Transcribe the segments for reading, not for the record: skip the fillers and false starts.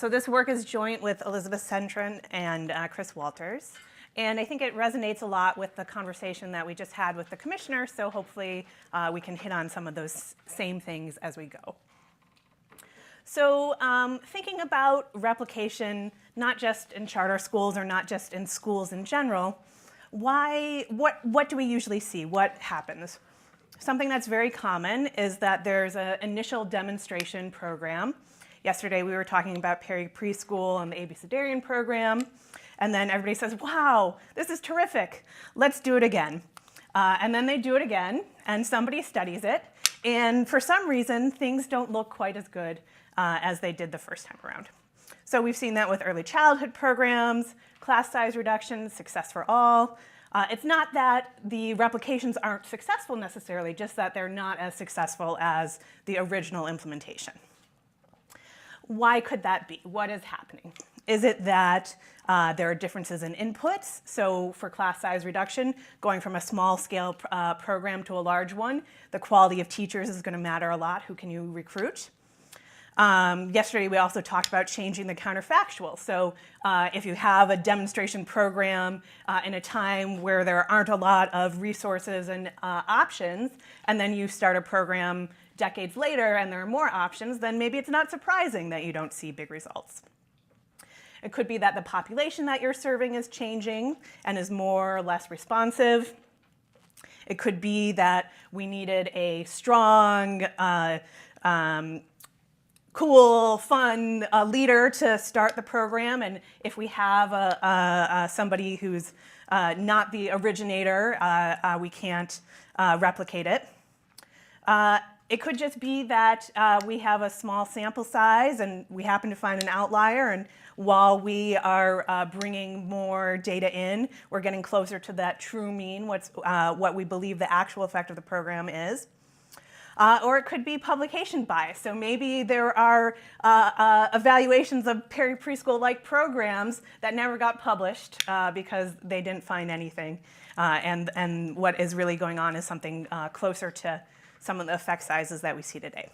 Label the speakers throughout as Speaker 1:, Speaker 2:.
Speaker 1: So this work is joint with Elizabeth Centron and Chris Walters. And I think it resonates a lot with the conversation that we just had with the commissioner, so hopefully we can hit on some of those same things as we go. So thinking about replication, not just in charter schools or not just in schools in general, what do we usually see? What happens? Something that's very common is that there's an initial demonstration program. Yesterday we were talking about preschool and the Abecedarian program. And then everybody says, wow, this is terrific. Let's do it again. And then they do it again, and somebody studies it. And for some reason, things don't look quite as good as they did the first time around. So we've seen that with early childhood programs, class size reduction, success for all. It's not that the replications aren't successful necessarily, just that they're not as successful as the original implementation. Why could that be? What is happening? Is it that there are differences in inputs? So for class size reduction, going from a small scale program to a large one, the quality of teachers is going to matter a lot. Who can you recruit? Yesterday we also talked about changing the counterfactual. So if you have a demonstration program in a time where there aren't a lot of resources and options, and then you start a program decades later and there are more options, then maybe it's not surprising that you don't see big results. It could be that the population that you're serving is changing and is more or less responsive. It could be that we needed a strong, cool, fun leader to start the program, and if we have somebody who's not the originator, we can't replicate it. It could just be that we have a small sample size and we happen to find an outlier, and while we are bringing more data in, we're getting closer to that true mean, what we believe the actual effect of the program is. Or it could be publication bias. So maybe there are evaluations of preschool-like programs that never got published because they didn't find anything. And what is really going on is something closer to some of the effect sizes that we see today.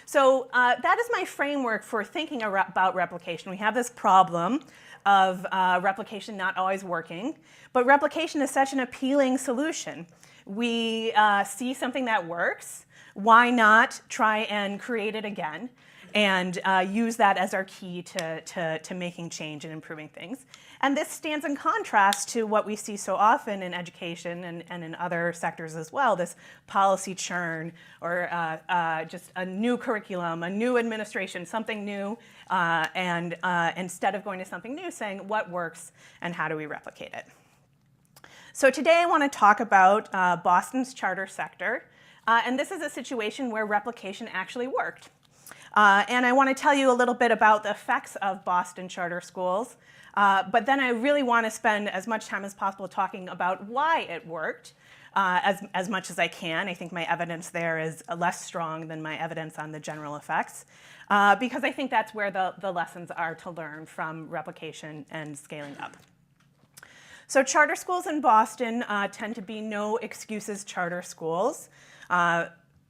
Speaker 1: So that is my framework for thinking about replication. We have this problem of replication not always working, but replication is such an appealing solution. We see something that works. Why not try and create it again and use that as our key to making change and improving things? And this stands in contrast to what we see so often in education and in other sectors as well, this policy churn or just a new curriculum, a new administration, something new, and instead of going to something new, saying what works and how do we replicate it. So today I want to talk about Boston's charter sector, and this is a situation where replication actually worked. And I want to tell you a little bit about the effects of Boston charter schools, but then I really want to spend as much time as possible talking about why it worked as much as I can. I think my evidence there is less strong than my evidence on the general effects, because I think that's where the lessons are to learn from replication and scaling up. So charter schools in Boston tend to be no excuses charter schools.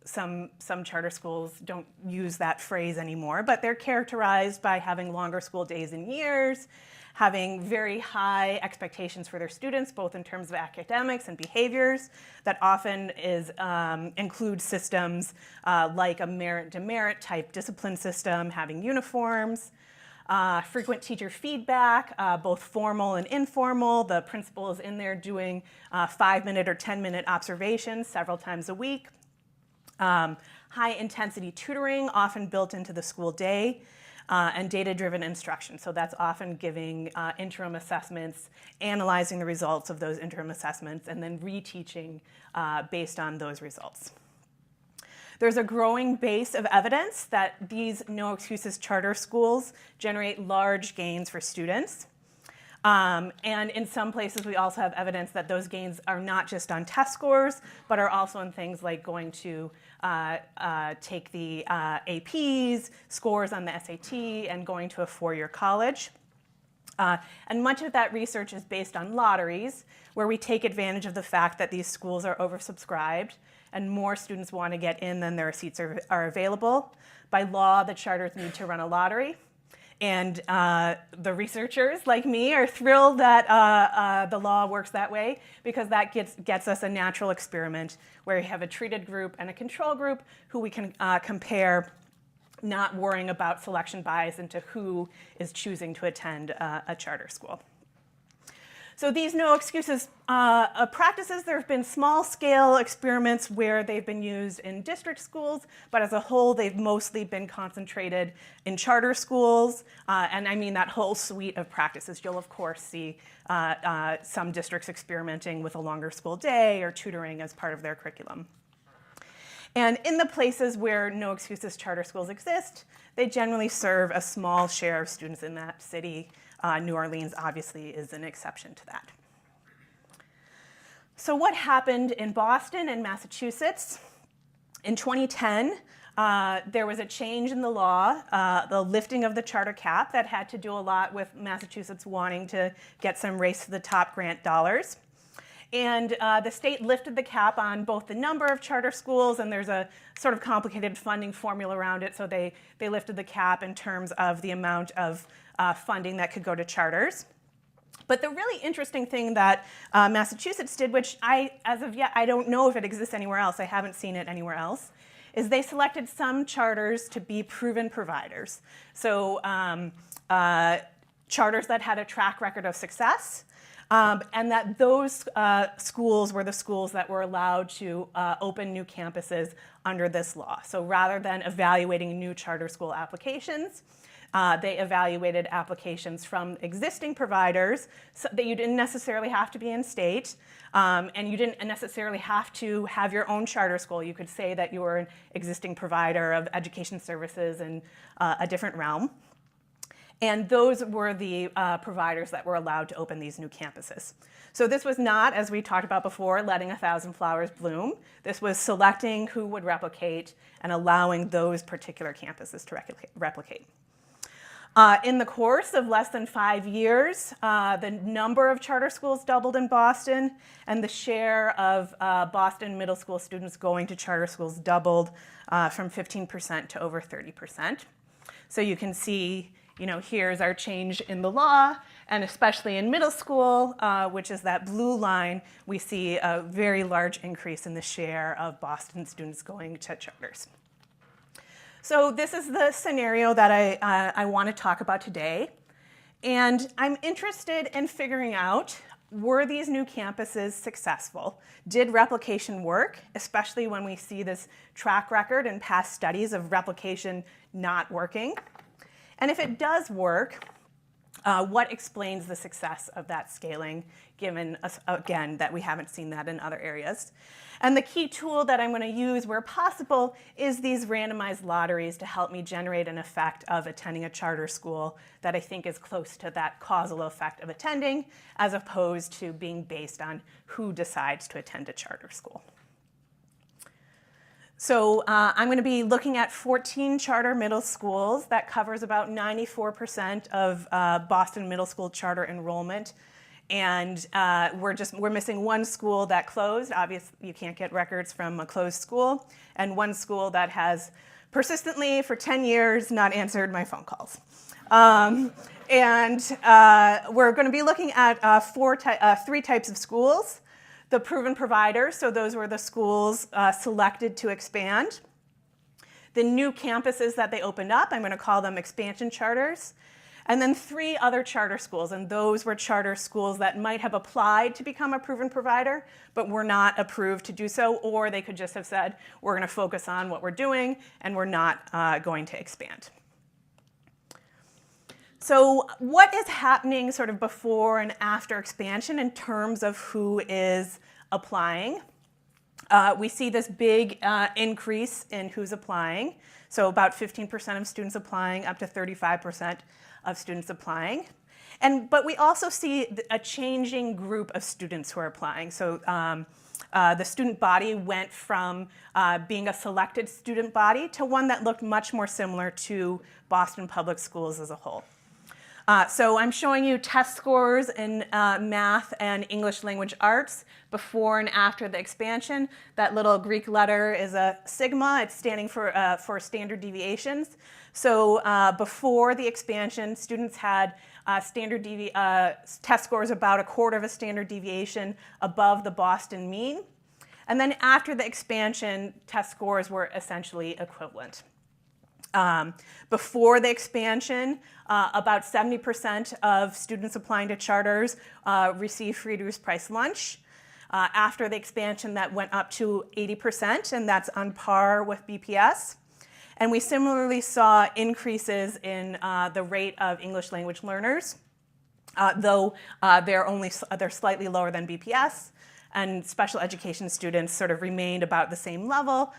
Speaker 1: Some charter schools don't use that phrase anymore, but they're characterized by having longer school days and years, having very high expectations for their students, both in terms of academics and behaviors, that often include systems like a merit-demerit type discipline system, having uniforms, frequent teacher feedback, both formal and informal. The principal is in there doing 5-minute or 10-minute observations several times a week. High intensity tutoring, often built into the school day, and data-driven instruction. So that's often giving interim assessments, analyzing the results of those interim assessments, and then reteaching based on those results. There's a growing base of evidence that these no excuses charter schools generate large gains for students. And in some places, we also have evidence that those gains are not just on test scores, but are also in things like going to take the APs, scores on the SAT, and going to a 4-year college. And much of that research is based on lotteries, where we take advantage of the fact that these schools are oversubscribed and more students want to get in than there are seats are available. By law, the charters need to run a lottery. And the researchers, like me, are thrilled that the law works that way, because that gets us a natural experiment where we have a treated group and a control group who we can compare, not worrying about selection bias into who is choosing to attend a charter school. So these no excuses practices, there have been small-scale experiments where they've been used in district schools, but as a whole, they've mostly been concentrated in charter schools, and I mean that whole suite of practices. You'll, of course, see some districts experimenting with a longer school day or tutoring as part of their curriculum. And in the places where no excuses charter schools exist, they generally serve a small share of students in that city. New Orleans obviously is an exception to that. So what happened in Boston and Massachusetts? In 2010, there was a change in the law, the lifting of the charter cap that had to do a lot with Massachusetts wanting to get some race to the top grant dollars. And the state lifted the cap on both the number of charter schools, and there's a sort of complicated funding formula around it, so they lifted the cap in terms of the amount of funding that could go to charters. But the really interesting thing that Massachusetts did, which as of yet, I don't know if it exists anywhere else, I haven't seen it anywhere else, is they selected some charters to be proven providers. So charters that had a track record of success, and that those schools were the schools that were allowed to open new campuses under this law. So rather than evaluating new charter school applications, they evaluated applications from existing providers, so that you didn't necessarily have to be in state, and you didn't necessarily have to have your own charter school. You could say that you were an existing provider of education services in a different realm. And those were the providers that were allowed to open these new campuses. So this was not, as we talked about before, letting 1,000 flowers bloom. This was selecting who would replicate and allowing those particular campuses to replicate. In the course of less than 5 years, the number of charter schools doubled in Boston, and the share of Boston middle school students going to charter schools doubled from 15% to over 30%. So you can see, here's our change in the law, and especially in middle school, which is that blue line, we see a very large increase in the share of Boston students going to charters. So this is the scenario that I want to talk about today. And I'm interested in figuring out, were these new campuses successful? Did replication work, especially when we see this track record in past studies of replication not working? And if it does work, what explains the success of that scaling, given, again, that we haven't seen that in other areas? And the key tool that I'm going to use where possible is these randomized lotteries to help me generate an effect of attending a charter school that I think is close to that causal effect of attending, as opposed to being based on who decides to attend a charter school. So I'm going to be looking at 14 charter middle schools. That covers about 94% of Boston middle school charter enrollment. And we're missing one school that closed. Obviously, you can't get records from a closed school. And one school that has persistently, for 10 years, not answered my phone calls. We're going to be looking at three types of schools. The proven providers, so those were the schools selected to expand. The new campuses that they opened up, I'm going to call them expansion charters. And then 3 other charter schools, and those were charter schools that might have applied to become a proven provider, but were not approved to do so, or they could just have said, we're going to focus on what we're doing, and we're not going to expand. So what is happening sort of before and after expansion in terms of who is applying? We see this big increase in who's applying. So about 15% of students applying, up to 35% of students applying. But we also see a changing group of students who are applying. So the student body went from being a selected student body to one that looked much more similar to Boston Public Schools as a whole. So I'm showing you test scores in math and English language arts before and after the expansion. That little Greek letter is a sigma. It's standing for standard deviations. So before the expansion, students had test scores about 1/4 of a standard deviation above the Boston mean. And then after the expansion, test scores were essentially equivalent. Before the expansion, about 70% of students applying to charters received free reduced price lunch. After the expansion, that went up to 80%, and that's on par with BPS. And we similarly saw increases in the rate of English language learners, though they're slightly lower than BPS. And special education students sort of remained about the same level,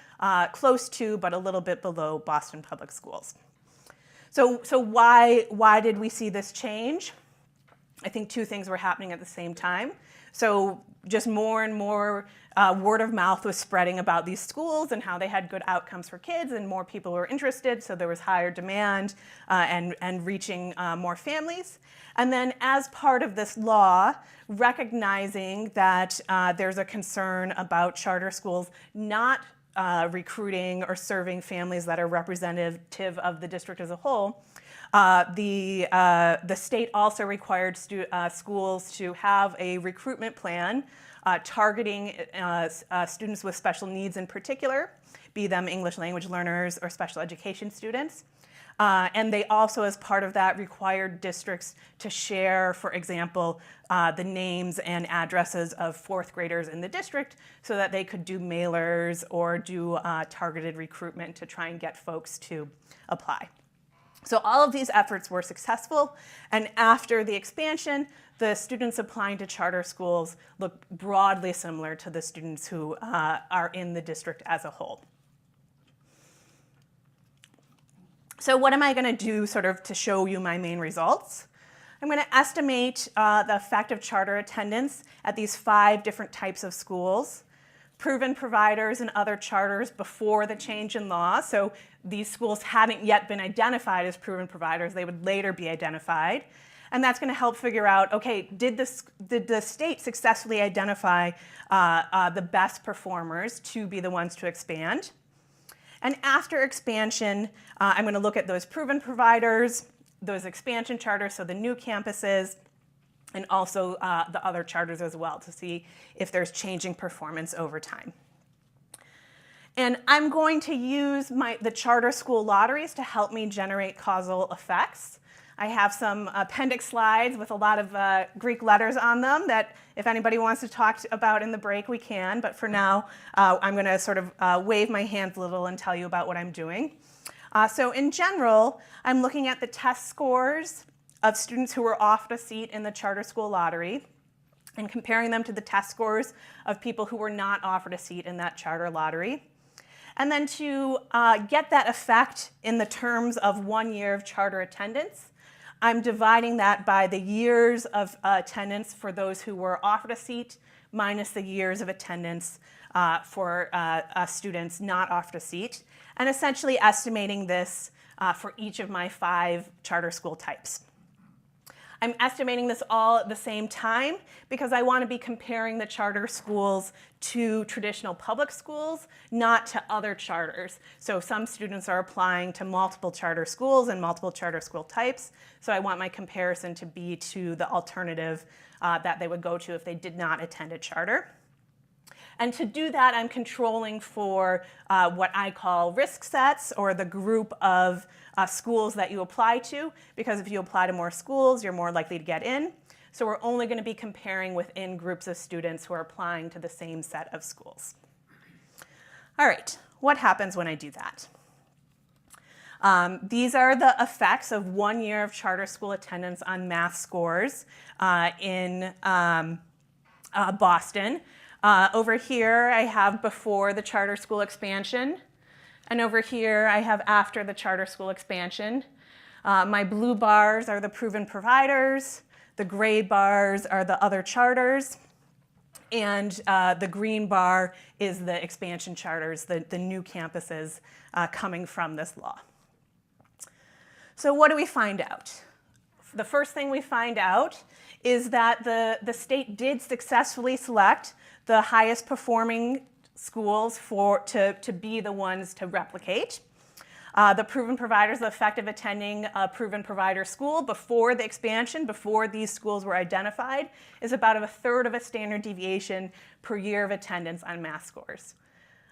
Speaker 1: close to but a little bit below Boston Public Schools. So why did we see this change? I think two things were happening at the same time. So just more and more word of mouth was spreading about these schools and how they had good outcomes for kids, and more people were interested, so there was higher demand and reaching more families. And then as part of this law, recognizing that there's a concern about charter schools not recruiting or serving families that are representative of the district as a whole, the state also required schools to have a recruitment plan targeting students with special needs in particular, be them English language learners or special education students. And they also, as part of that, required districts to share, for example, the names and addresses of 4th graders in the district so that they could do mailers or do targeted recruitment to try and get folks to apply. So all of these efforts were successful, and after the expansion, the students applying to charter schools look broadly similar to the students who are in the district as a whole. So what am I going to do sort of to show you my main results? I'm going to estimate the effect of charter attendance at these 5 different types of schools. Proven providers and other charters before the change in law. So these schools hadn't yet been identified as proven providers. They would later be identified. And that's going to help figure out, okay, did the state successfully identify the best performers to be the ones to expand? And after expansion, I'm going to look at those proven providers, those expansion charters, so the new campuses, and also the other charters as well to see if there's changing performance over time. And I'm going to use the charter school lotteries to help me generate causal effects. I have some appendix slides with a lot of Greek letters on them that if anybody wants to talk about in the break, we can. But for now, I'm going to sort of wave my hands a little and tell you about what I'm doing. So in general, I'm looking at the test scores of students who were offered a seat in the charter school lottery and comparing them to the test scores of people who were not offered a seat in that charter lottery. And then to get that effect in the terms of 1 year of charter attendance, I'm dividing that by the years of attendance for those who were offered a seat minus the years of attendance for students not offered a seat, and essentially estimating this for each of my 5 charter school types. I'm estimating this all at the same time because I want to be comparing the charter schools to traditional public schools, not to other charters. So some students are applying to multiple charter schools and multiple charter school types. So I want my comparison to be to the alternative that they would go to if they did not attend a charter. And to do that, I'm controlling for what I call risk sets, or the group of schools that you apply to, because if you apply to more schools, you're more likely to get in. So we're only going to be comparing within groups of students who are applying to the same set of schools. All right, what happens when I do that? These are the effects of 1 year of charter school attendance on math scores in Boston. Over here, I have before the charter school expansion. And over here, I have after the charter school expansion. My blue bars are the proven providers. The gray bars are the other charters. And the green bar is the expansion charters, the new campuses coming from this law. So what do we find out? the first thing we find out is that the state did successfully select the highest performing schools to be the ones to replicate. The proven providers, the effect of attending a proven provider school before the expansion, before these schools were identified, is about a third of a standard deviation per year of attendance on math scores.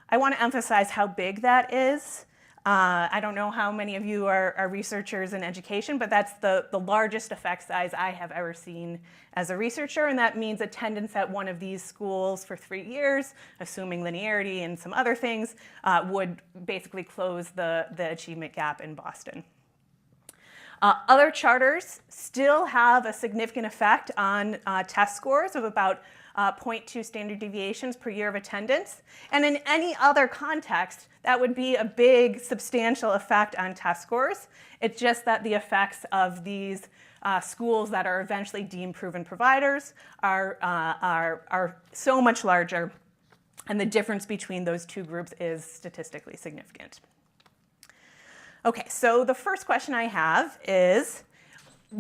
Speaker 1: I want to emphasize how big that is. I don't know how many of you are researchers in education, but that's the largest effect size I have ever seen as a researcher, and that means attendance at one of these schools for 3 years, assuming linearity and some other things, would basically close the achievement gap in Boston. Other charters still have a significant effect on test scores of about 0.2 standard deviations per year of attendance. And in any other context, that would be a big, substantial effect on test scores. It's just that the effects of these schools that are eventually deemed proven providers are so much larger, and the difference between those two groups is statistically significant. Okay, so the first question I have is,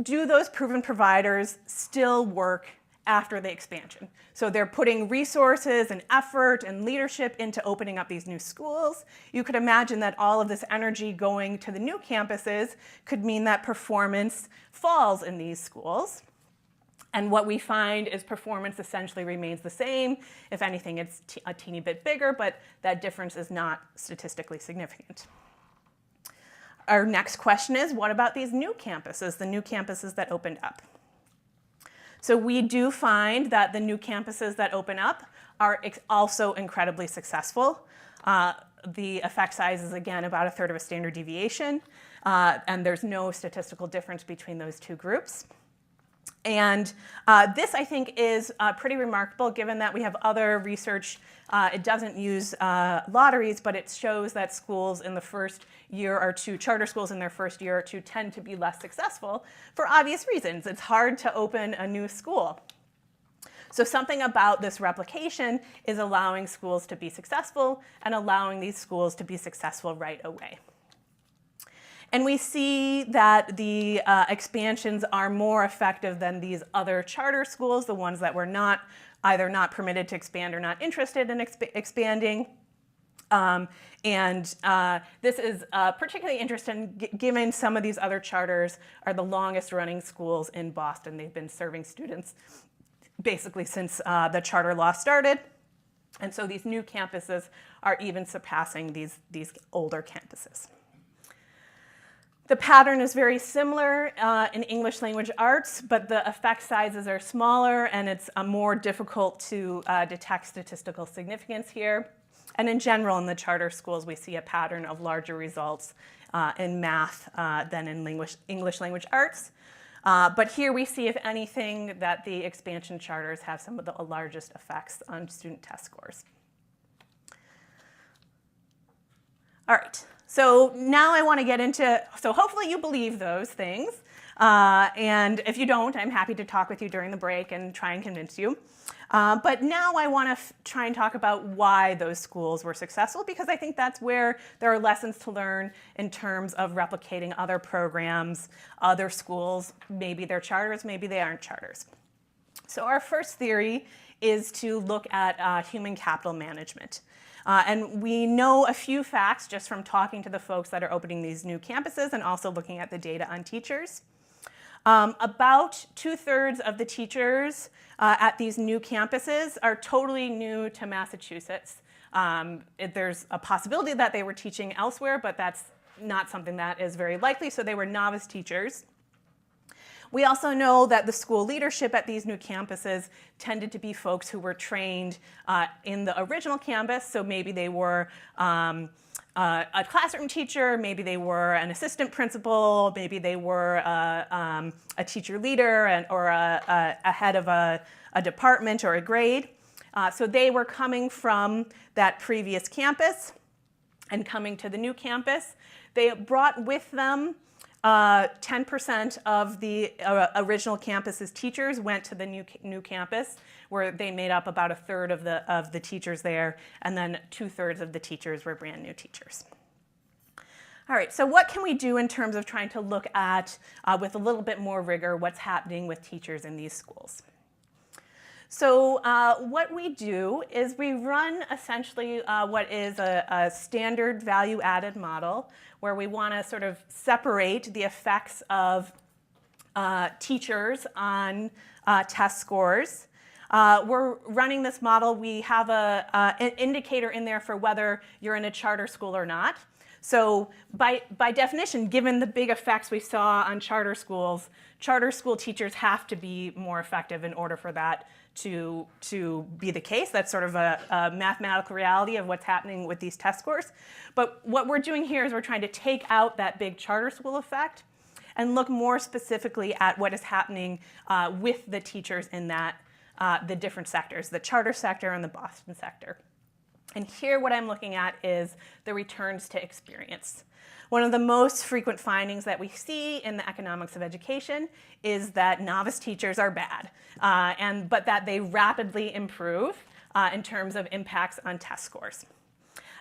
Speaker 1: do those proven providers still work after the expansion? So they're putting resources and effort and leadership into opening up these new schools. You could imagine that all of this energy going to the new campuses could mean that performance falls in these schools. And what we find is performance essentially remains the same. If anything, it's a teeny bit bigger, but that difference is not statistically significant. Our next question is, what about these new campuses, the new campuses that opened up? So we do find that the new campuses that open up are also incredibly successful. The effect size is, again, about a third of a standard deviation, and there's no statistical difference between those two groups. And this, I think, is pretty remarkable given that we have other research. It doesn't use lotteries, but it shows that schools in the first year or two, charter schools in their first year or two, tend to be less successful for obvious reasons. It's hard to open a new school. So something about this replication is allowing schools to be successful and allowing these schools to be successful right away. And we see that the expansions are more effective than these other charter schools, the ones that were either not permitted to expand or not interested in expanding. This is particularly interesting given some of these other charters are the longest running schools in Boston. They've been serving students basically since the charter law started. And so these new campuses are even surpassing these older campuses. The pattern is very similar in English language arts, but the effect sizes are smaller and it's more difficult to detect statistical significance here. And in general, in the charter schools, we see a pattern of larger results in math than in English language arts. But here we see, if anything, that the expansion charters have some of the largest effects on student test scores. All right. So now I want to get into, so hopefully you believe those things. And if you don't, I'm happy to talk with you during the break and try and convince you. But now I want to try and talk about why those schools were successful, because I think that's where there are lessons to learn in terms of replicating other programs, other schools. Maybe they're charters, maybe they aren't charters. So our first theory is to look at human capital management. And we know a few facts just from talking to the folks that are opening these new campuses and also looking at the data on teachers. About 2/3 of the teachers at these new campuses are totally new to Massachusetts. There's a possibility that they were teaching elsewhere, but that's not something that is very likely, so they were novice teachers. We also know that the school leadership at these new campuses tended to be folks who were trained in the original campus, so maybe they were a classroom teacher, maybe they were an assistant principal, maybe they were a teacher leader or a head of a department or a grade. So they were coming from that previous campus and coming to the new campus. They brought with them 10% of the original campus's teachers went to the new campus, where they made up about 1/3 of the teachers there, and then 2/3 of the teachers were brand new teachers. All right, so what can we do in terms of trying to look at, with a little bit more rigor, what's happening with teachers in these schools? So what we do is we run essentially what is a standard value-added model where we want to sort of separate the effects of teachers on test scores. We're running this model. We have an indicator in there for whether you're in a charter school or not. So by definition, given the big effects we saw on charter school teachers have to be more effective in order for that to be the case. That's sort of a mathematical reality of what's happening with these test scores. But what we're doing here is we're trying to take out that big charter school effect and look more specifically at what is happening with the teachers in the different sectors, the charter sector and the Boston sector. And here what I'm looking at is the returns to experience. One of the most frequent findings that we see in the economics of education is that novice teachers are bad, but that they rapidly improve in terms of impacts on test scores.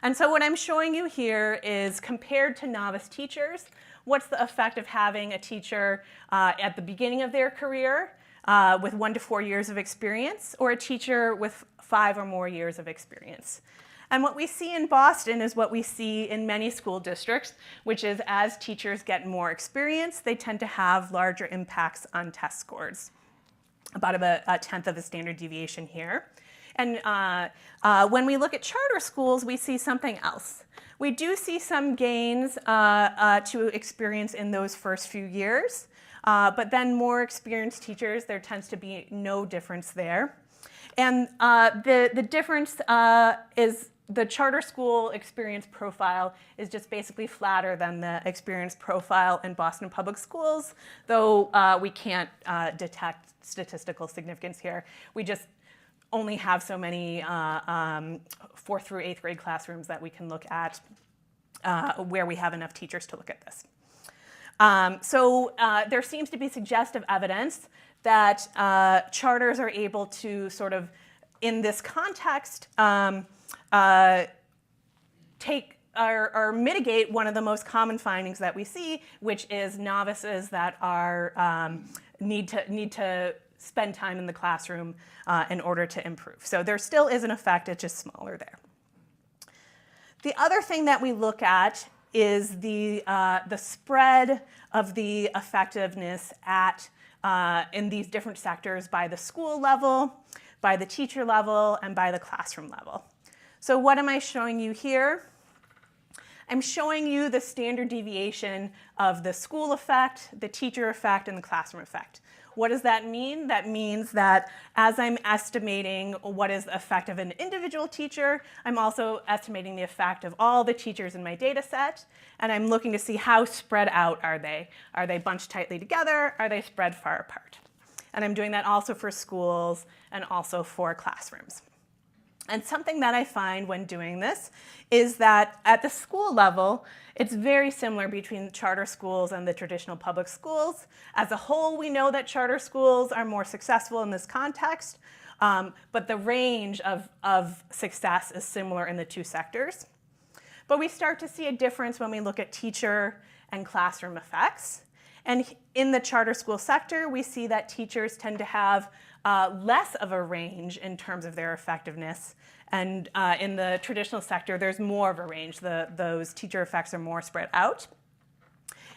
Speaker 1: And so what I'm showing you here is compared to novice teachers, what's the effect of having a teacher at the beginning of their career with 1 to 4 years of experience, or a teacher with 5 or more years of experience. And what we see in Boston is what we see in many school districts, which is as teachers get more experience, they tend to have larger impacts on test scores, about a tenth of a standard deviation here. And when we look at charter schools, we see something else. We do see some gains to experience in those first few years, but then more experienced teachers, there tends to be no difference there. And the difference is the charter school experience profile is just basically flatter than the experience profile in Boston Public Schools, though we can't detect statistical significance here. We just only have so many 4th through 8th grade classrooms that we can look at where we have enough teachers to look at this. So there seems to be suggestive evidence that charters are able to sort of, in this context, take or mitigate one of the most common findings that we see, which is novices that are need to spend time in the classroom in order to improve. So there still is an effect, it's just smaller there. The other thing that we look at is the spread of the effectiveness in these different sectors by the school level, by the teacher level, and by the classroom level. So what am I showing you here? I'm showing you the standard deviation of the school effect, the teacher effect, and the classroom effect. What does that mean? That means that as I'm estimating what is the effect of an individual teacher, I'm also estimating the effect of all the teachers in my data set, and I'm looking to see how spread out are they. Are they bunched tightly together? Are they spread far apart? And I'm doing that also for schools and also for classrooms. And something that I find when doing this is that at the school level, it's very similar between charter schools and the traditional public schools. As a whole, we know that charter schools are more successful in this context, but the range of success is similar in the two sectors. But we start to see a difference when we look at teacher and classroom effects. And in the charter school sector, we see that teachers tend to have less of a range in terms of their effectiveness. And in the traditional sector, there's more of a range. Those teacher effects are more spread out.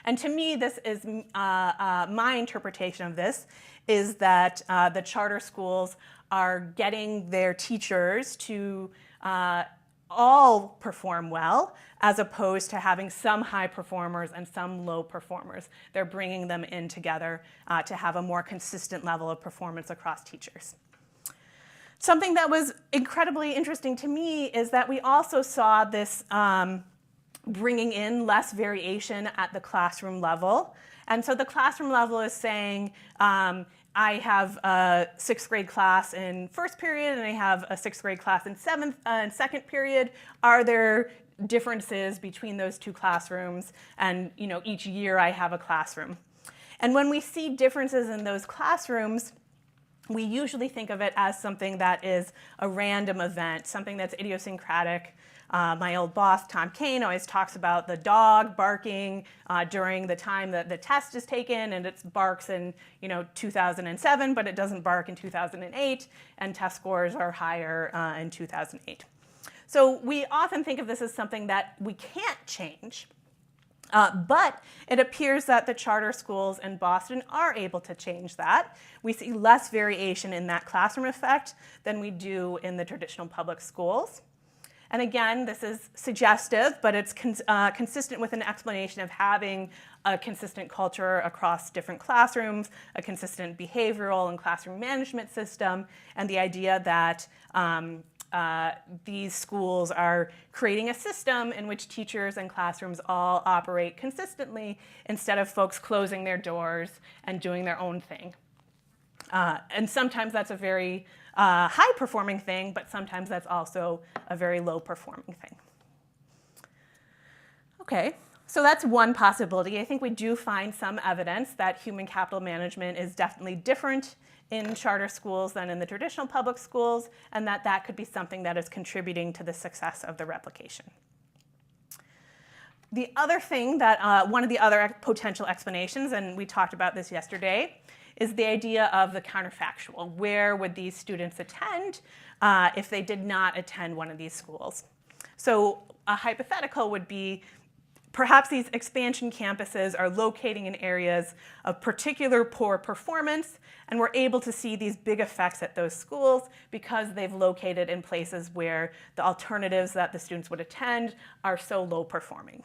Speaker 1: And to me, this is my interpretation of this, is that the charter schools are getting their teachers to all perform well, as opposed to having some high performers and some low performers. They're bringing them in together to have a more consistent level of performance across teachers. Something that was incredibly interesting to me is that we also saw this bringing in less variation at the classroom level. And so the classroom level is saying, I have a 6th grade class in first period and I have a 6th grade class in second period. Are there differences between those two classrooms? And each year I have a classroom. And when we see differences in those classrooms, we usually think of it as something that is a random event, something that's idiosyncratic My old boss, Tom Kane, always talks about the dog barking during the time that the test is taken, and it barks in 2007, but it doesn't bark in 2008, and test scores are higher in 2008. So we often think of this as something that we can't change. But it appears that the charter schools in Boston are able to change that. We see less variation in that classroom effect than we do in the traditional public schools. And again, this is suggestive, but it's consistent with an explanation of having a consistent culture across different classrooms, a consistent behavioral and classroom management system, and the idea that these schools are creating a system in which teachers and classrooms all operate consistently instead of folks closing their doors and doing their own thing. And sometimes that's a very high-performing thing, but sometimes that's also a very low-performing thing. Okay, so that's one possibility. I think we do find some evidence that human capital management is definitely different in charter schools than in the traditional public schools, and that could be something that is contributing to the success of the replication. The other thing that, one of the other potential explanations, and we talked about this yesterday, is the idea of the counterfactual. Where would these students attend if they did not attend one of these schools? So a hypothetical would be, perhaps these expansion campuses are locating in areas of particular poor performance, and we're able to see these big effects at those schools because they've located in places where the alternatives that the students would attend are so low performing.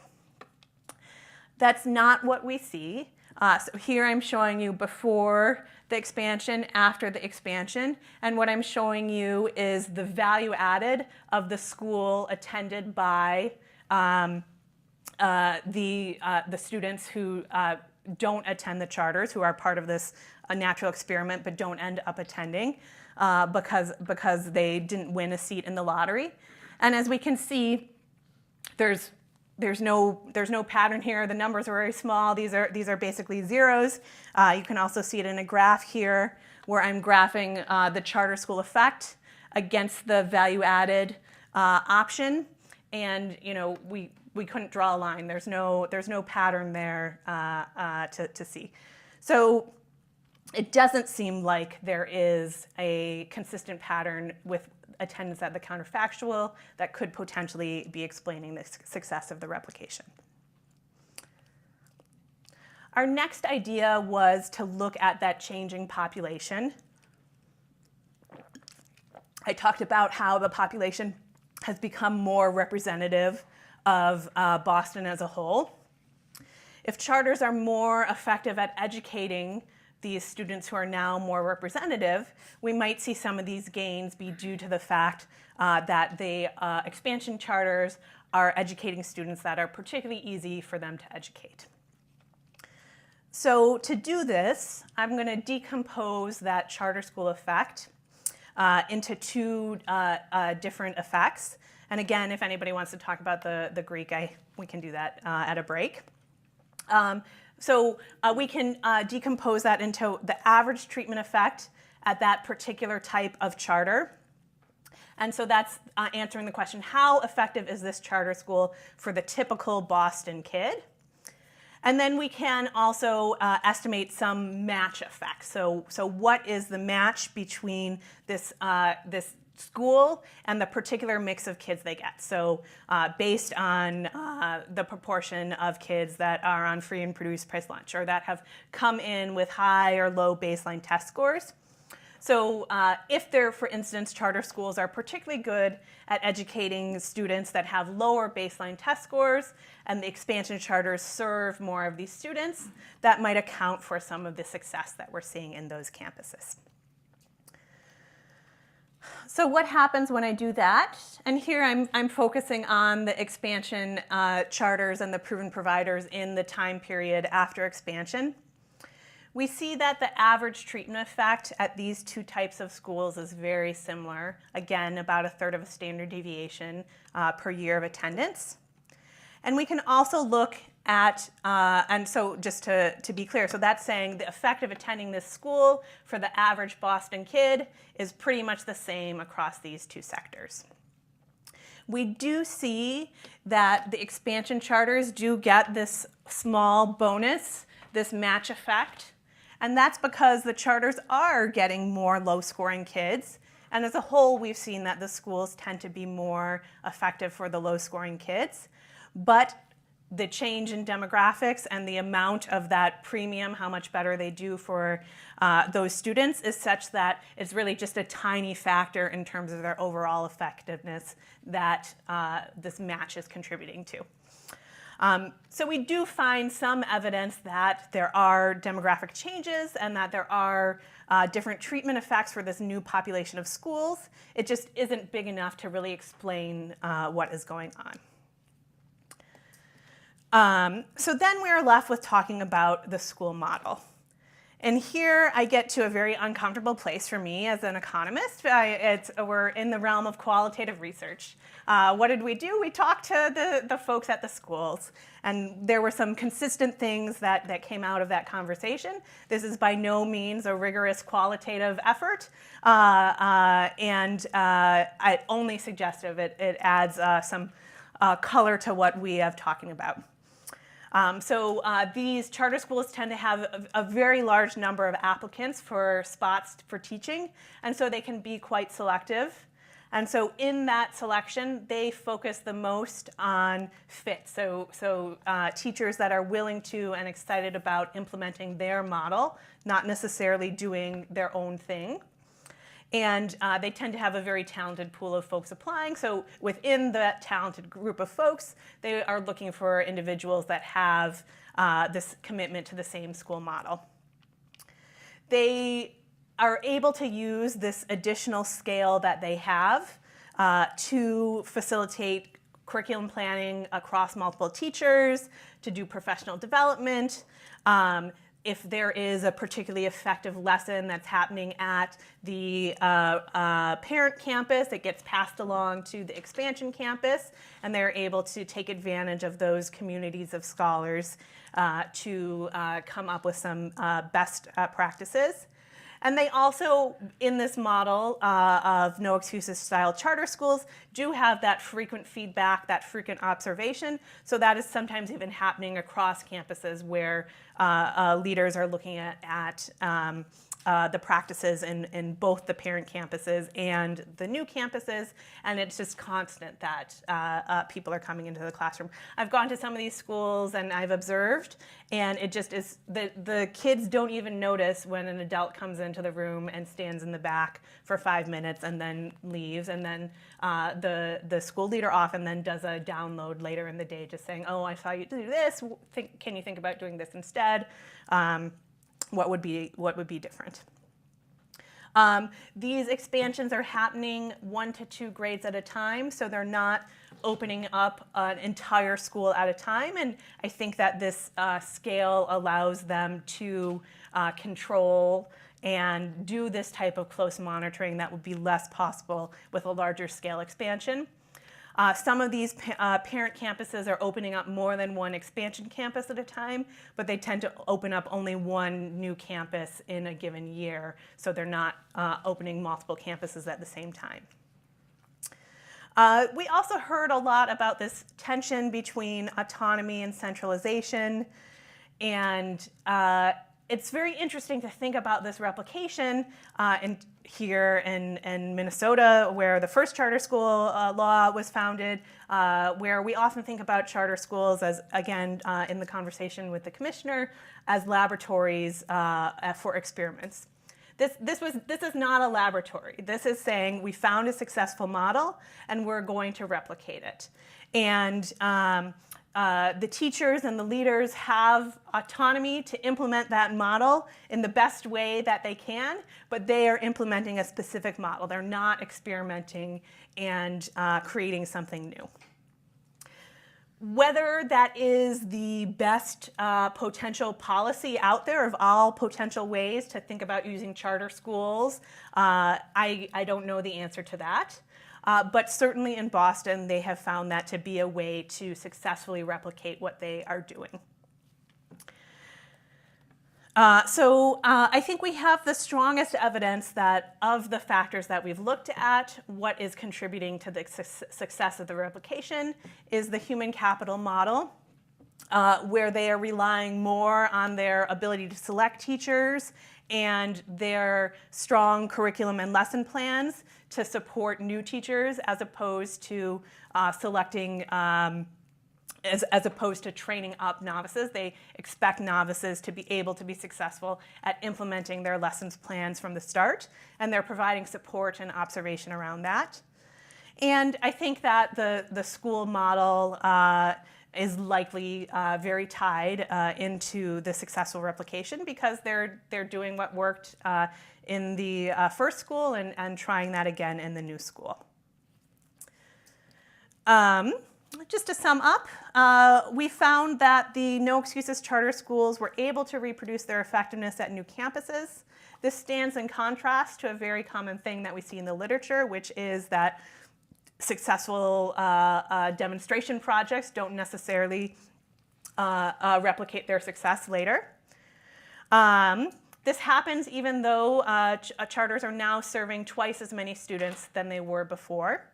Speaker 1: That's not what we see. So here I'm showing you before the expansion, after the expansion, and what I'm showing you is the value added of the school attended by the students who don't attend the charters, who are part of this natural experiment but don't end up attending because they didn't win a seat in the lottery. And as we can see, there's no pattern here. The numbers are very small. These are basically zeros. You can also see it in a graph here where I'm graphing the charter school effect against the value added option, and we couldn't draw a line. There's no pattern there to see. So it doesn't seem like there is a consistent pattern with attendance at the counterfactual that could potentially be explaining the success of the replication. Our next idea was to look at that changing population. I talked about how the population has become more representative of Boston as a whole. If charters are more effective at educating these students who are now more representative, we might see some of these gains be due to the fact that the expansion charters are educating students that are particularly easy for them to educate. So to do this, I'm going to decompose that charter school effect into two different effects. And again, if anybody wants to talk about the Greek, we can do that at a break. So we can decompose that into the average treatment effect at that particular type of charter. And so that's answering the question, how effective is this charter school for the typical Boston kid? And then we can also estimate some match effects. So what is the match between this school and the particular mix of kids they get? So based on the proportion of kids that are on free and reduced price lunch, or that have come in with high or low baseline test scores. So if they're, for instance, charter schools are particularly good at educating students that have lower baseline test scores, and the expansion charters serve more of these students, that might account for some of the success that we're seeing in those campuses. So what happens when I do that? And here I'm focusing on the expansion charters and the proven providers in the time period after expansion. We see that the average treatment effect at these two types of schools is very similar. Again, about 1/3 of a standard deviation per year of attendance. And we can also look at, and so just to be clear, so that's saying the effect of attending this school for the average Boston kid is pretty much the same across these two sectors. we do see that the expansion charters do get this small bonus, this match effect. And that's because the charters are getting more low-scoring kids. And as a whole, we've seen that the schools tend to be more effective for the low-scoring kids. But the change in demographics and the amount of that premium, how much better they do for those students, is such that it's really just a tiny factor in terms of their overall effectiveness that this match is contributing to. So we do find some evidence that there are demographic changes and that there are different treatment effects for this new population of schools. It just isn't big enough to really explain what is going on. So then we're left with talking about the school model. And here I get to a very uncomfortable place for me as an economist. We're in the realm of qualitative research. What did we do? We talked to the folks at the schools. And there were some consistent things that came out of that conversation. This is by no means a rigorous qualitative effort. Only suggestive. It adds some color to what we have talking about. These charter schools tend to have a very large number of applicants for spots for teaching, and so they can be quite selective. And so in that selection, they focus the most on fit. So teachers that are willing to and excited about implementing their model, not necessarily doing their own thing. And they tend to have a very talented pool of folks applying. So within that talented group of folks, they are looking for individuals that have this commitment to the same school model. They are able to use this additional scale that they have to facilitate curriculum planning across multiple teachers, to do professional development. If there is a particularly effective lesson that's happening at the parent campus, it gets passed along to the expansion campus, and they're able to take advantage of those communities of scholars to come up with some best practices. And they also, in this model of no excuses style charter schools, do have that frequent feedback, that frequent observation. So that is sometimes even happening across campuses where leaders are looking at the practices in both the parent campuses and the new campuses, and it's just constant that people are coming into the classroom. I've gone to some of these schools and I've observed, and it just is, the kids don't even notice when an adult comes into the room and stands in the back for 5 minutes and then leaves, and then the school leader often then does a download later in the day just saying, oh, I saw you do this, can you think about doing this instead? What would be different? These expansions are happening 1 to 2 grades at a time, so they're not opening up an entire school at a time, and I think that this scale allows them to control and do this type of close monitoring that would be less possible with a larger scale expansion. Some of these parent campuses are opening up more than one expansion campus at a time, but they tend to open up only one new campus in a given year, so they're not opening multiple campuses at the same time. We also heard a lot about this tension between autonomy and centralization, and it's very interesting to think about this replication here in Minnesota, where the first charter school law was founded, where we often think about charter schools as, again, in the conversation with the commissioner, as laboratories for experiments. This is not a laboratory. This is saying we found a successful model and we're going to replicate it. And the teachers and the leaders have autonomy to implement that model in the best way that they can, but they are implementing a specific model. They're not experimenting and creating something new. Whether that is the best potential policy out there of all potential ways to think about using charter schools, I don't know the answer to that. But certainly in Boston, they have found that to be a way to successfully replicate what they are doing. I think we have the strongest evidence that of the factors that we've looked at, what is contributing to the success of the replication is the human capital model, where they are relying more on their ability to select teachers and their strong curriculum and lesson plans to support new teachers as opposed to selecting as opposed to training up novices. They expect novices to be able to be successful at implementing their lessons plans from the start, and they're providing support and observation around that. And I think that the school model is likely very tied into the successful replication because they're doing what worked in the first school and trying that again in the new school. Just to sum up, we found that the no excuses charter schools were able to reproduce their effectiveness at new campuses. This stands in contrast to a very common thing that we see in the literature, which is that successful demonstration projects don't necessarily replicate their success later. This happens even though charters are now serving twice as many students than they were before.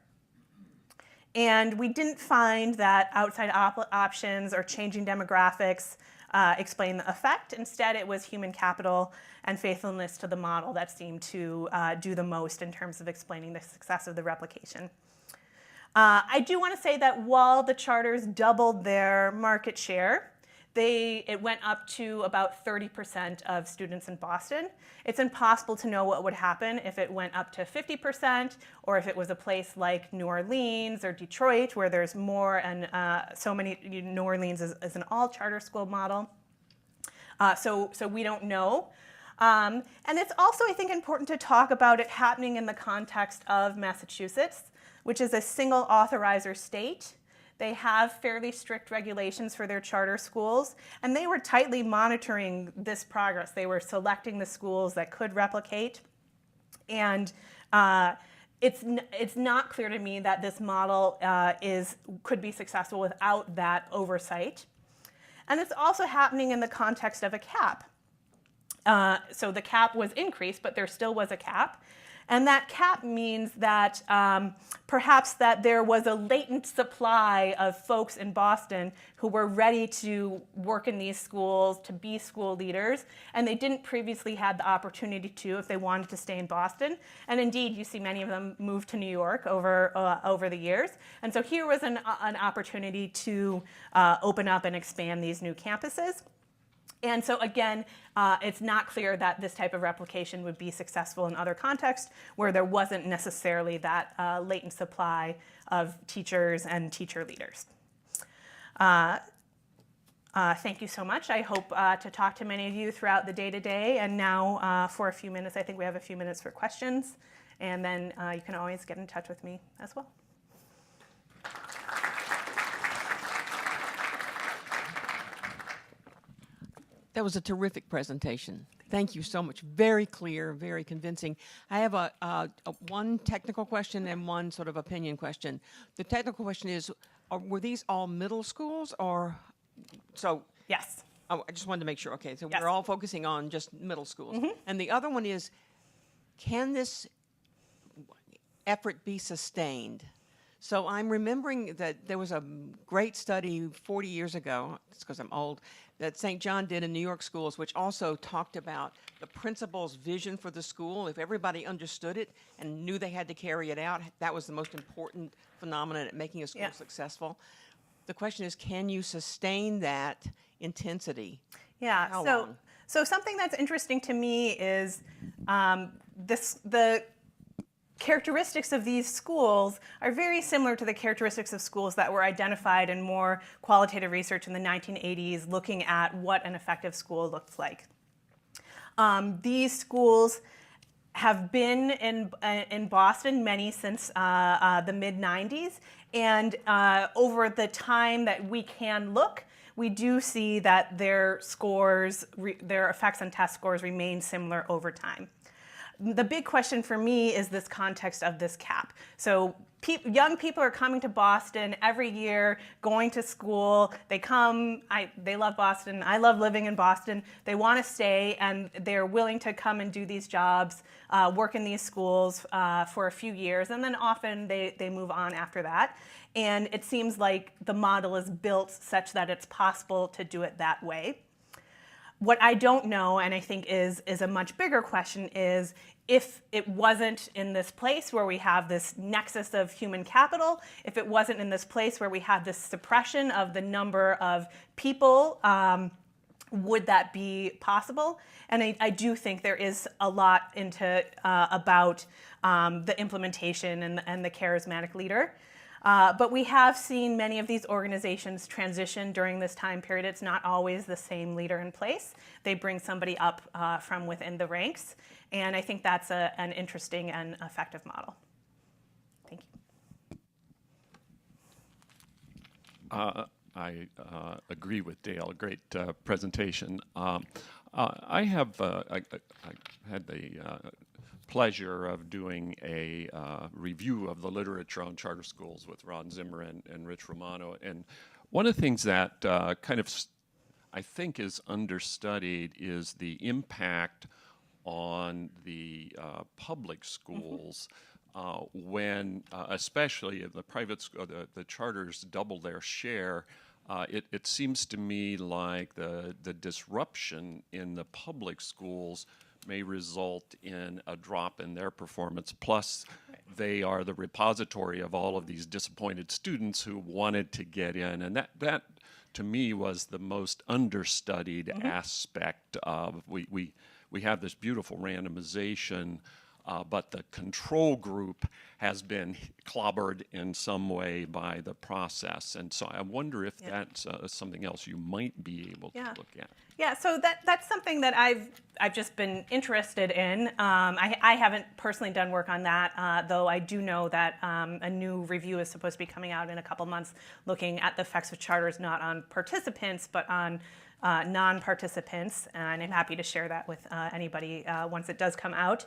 Speaker 1: And we didn't find that outside options or changing demographics explain the effect. Instead, it was human capital and faithfulness to the model that seemed to do the most in terms of explaining the success of the replication. I do want to say that while the charters doubled their market share, it went up to about 30% of students in Boston. It's impossible to know what would happen if it went up to 50% or if it was a place like New Orleans or Detroit where there's more and so many. New Orleans is an all charter school model. So we don't know. And it's also, I think, important to talk about it happening in the context of Massachusetts, which is a single authorizer state. They have fairly strict regulations for their charter schools, and they were tightly monitoring this progress. They were selecting the schools that could replicate, and it's not clear to me that this model could be successful without that oversight. And it's also happening in the context of a cap. So the cap was increased, but there still was a cap. And that cap means that perhaps that there was a latent supply of folks in Boston who were ready to work in these schools, to be school leaders, and they didn't previously have the opportunity to if they wanted to stay in Boston. And indeed, you see many of them move to New York over the years. And so here was an opportunity to open up and expand these new campuses. And so again, it's not clear that this type of replication would be successful in other contexts where there wasn't necessarily that latent supply of teachers and teacher leaders. Thank you so much. I hope to talk to many of you throughout the day today. And now for a few minutes, I think we have a few minutes for questions. And then you can always get in touch with me as well.
Speaker 2: That was a terrific presentation. Thank you so much. Very clear, very convincing. I have one technical question and one sort of opinion question. The technical question is, were these all middle schools or so?
Speaker 1: Yes.
Speaker 2: Oh, I just wanted to make sure. Okay, so
Speaker 1: yes.
Speaker 2: We're all focusing on just middle schools.
Speaker 1: Mm-hmm.
Speaker 2: And the other one is, can this effort be sustained? So I'm remembering that there was a great study 40 years ago, it's because I'm old, that St. John did in New York schools, which also talked about the principal's vision for the school. If everybody understood it and knew they had to carry it out, that was the most important phenomenon at making a school successful. The question is, can you sustain that intensity?
Speaker 1: Yeah,
Speaker 2: How long?
Speaker 1: So something that's interesting to me is the characteristics of these schools are very similar to the characteristics of schools that were identified in more qualitative research in the 1980s, looking at what an effective school looks like. These schools have been in Boston, many since the mid-90s, and over the time that we can look, we do see that their scores, their effects on test scores remain similar over time. the big question for me is this context of this cap. So young people are coming to Boston every year, going to school. They come, they love Boston. I love living in Boston. They want to stay, and they're willing to come and do these jobs, work in these schools for a few years, and then often they move on after that. And it seems like the model is built such that it's possible to do it that way. What I don't know, and I think is a much bigger question, is if it wasn't in this place where we have this nexus of human capital, if it wasn't in this place where we had this suppression of the number of people, would that be possible? And I do think there is a lot about the implementation and the charismatic leader. But we have seen many of these organizations transition during this time period. It's not always the same leader in place. They bring somebody up from within the ranks. And I think that's an interesting and effective model. Thank you.
Speaker 3: I agree with Dale. Great presentation. I had the pleasure of doing a review of the literature on charter schools with Ron Zimmer and Rich Romano. And one of the things that I think is understudied is the impact on the public schools when, especially if the private school, the charters double their share. It seems to me like the disruption in the public schools may result in a drop in their performance. Plus, they are the repository of all of these disappointed students who wanted to get in. And that to me, was the most understudied aspect of, we have this beautiful randomization, but the control group has been clobbered in some way by the process. And so I wonder if that's something else you might be able to look at.
Speaker 1: Yeah, so that's something that I've just been interested in. I haven't personally done work on that, though I do know that a new review is supposed to be coming out in a couple months looking at the effects of charters not on participants but on non-participants, and I'm happy to share that with anybody once it does come out.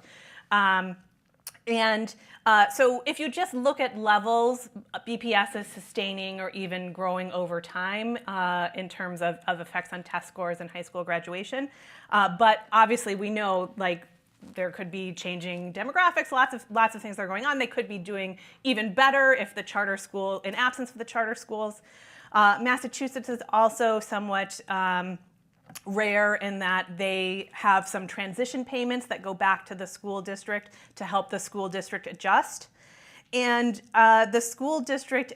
Speaker 1: So if you just look at levels, BPS is sustaining or even growing over time in terms of effects on test scores and high school graduation. But obviously we know, like, there could be changing demographics, lots of things that are going on. They could be doing even better if the charter school, in absence of the charter schools. Massachusetts is also somewhat rare in that they have some transition payments that go back to the school district to help the school district adjust. And the school district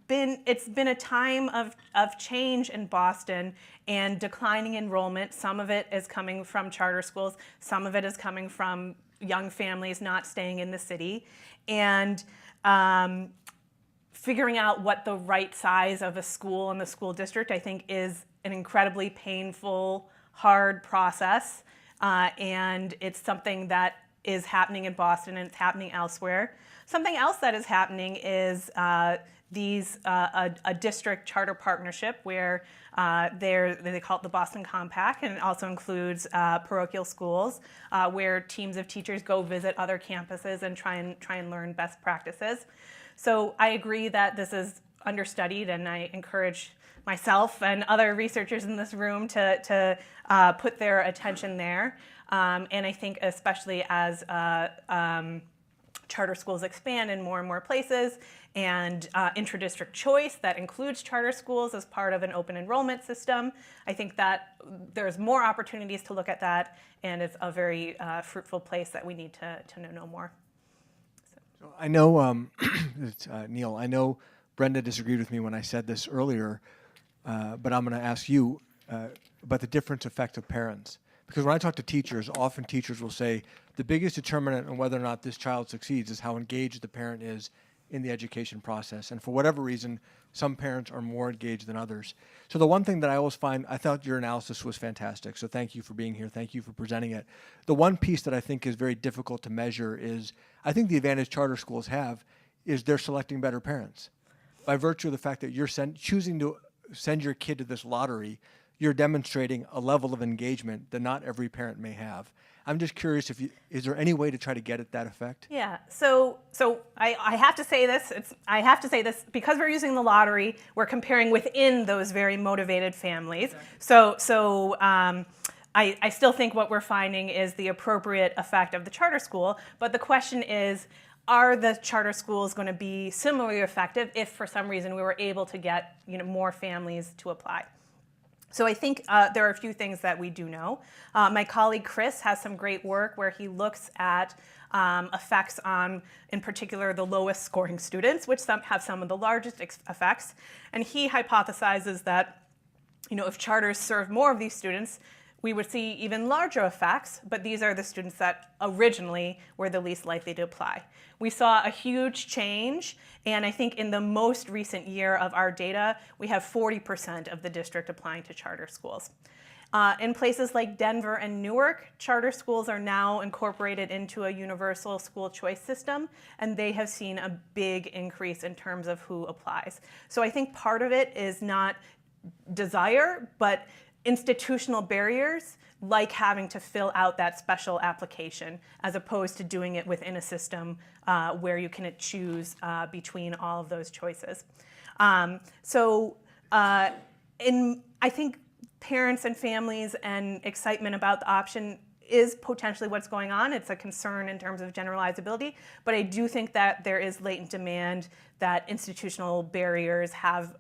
Speaker 1: it's been a time of change in Boston and declining enrollment. Some of it is coming from charter schools. Some of it is coming from young families not staying in the city. And figuring out what the right size of a school in the school district, I think, is an incredibly painful, hard process. And it's something that is happening in Boston and it's happening elsewhere. Something else that is happening is a district charter partnership where they call it the Boston Compact, and it also includes parochial schools where teams of teachers go visit other campuses and try and learn best practices. So I agree that this is understudied, and I encourage myself and other researchers in this room to put their attention there. And I think especially as charter schools expand in more and more places, and intra-district choice that includes charter schools as part of an open enrollment system, I think that there's more opportunities to look at that, and it's a very fruitful place that we need to know more.
Speaker 4: So I know, Neil, I know Brenda disagreed with me when I said this earlier, but I'm going to ask you about the difference effect of parents. Because when I talk to teachers, often teachers will say the biggest determinant on whether or not this child succeeds is how engaged the parent is in the education process. And for whatever reason, some parents are more engaged than others. So the one thing that I always find, I thought your analysis was fantastic. So thank you for being here. Thank you for presenting it. The one piece that I think is very difficult to measure is, I think the advantage charter schools have is they're selecting better parents. By virtue of the fact that you're choosing to send your kid to this lottery, you're demonstrating a level of engagement that not every parent may have. I'm just curious is there any way to try to get at that effect?
Speaker 1: Yeah. So I have to say this. I have to say this because we're using the lottery. We're comparing within those very motivated families. I still think what we're finding is the appropriate effect of the charter school. But the question is, are the charter schools going to be similarly effective if for some reason we were able to get more families to apply? So I think there are a few things that we do know. My colleague Chris has some great work where he looks at effects on, in particular, the lowest scoring students, which have some of the largest effects. And he hypothesizes that if charters serve more of these students, we would see even larger effects, but these are the students that originally were the least likely to apply. We saw a huge change, and I think in the most recent year of our data, we have 40% of the district applying to charter schools. In places like Denver and Newark, charter schools are now incorporated into a universal school choice system, and they have seen a big increase in terms of who applies. So I think part of it is not desire, but institutional barriers, like having to fill out that special application, as opposed to doing it within a system where you can choose between all of those choices. I think parents and families and excitement about the option is potentially what's going on. It's a concern in terms of generalizability, but I do think that there is latent demand, that institutional barriers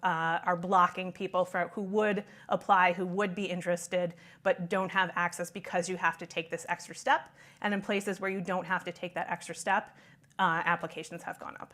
Speaker 1: are blocking people who would apply, who would be interested, but don't have access because you have to take this extra step. And in places where you don't have to take that extra step, applications have gone up.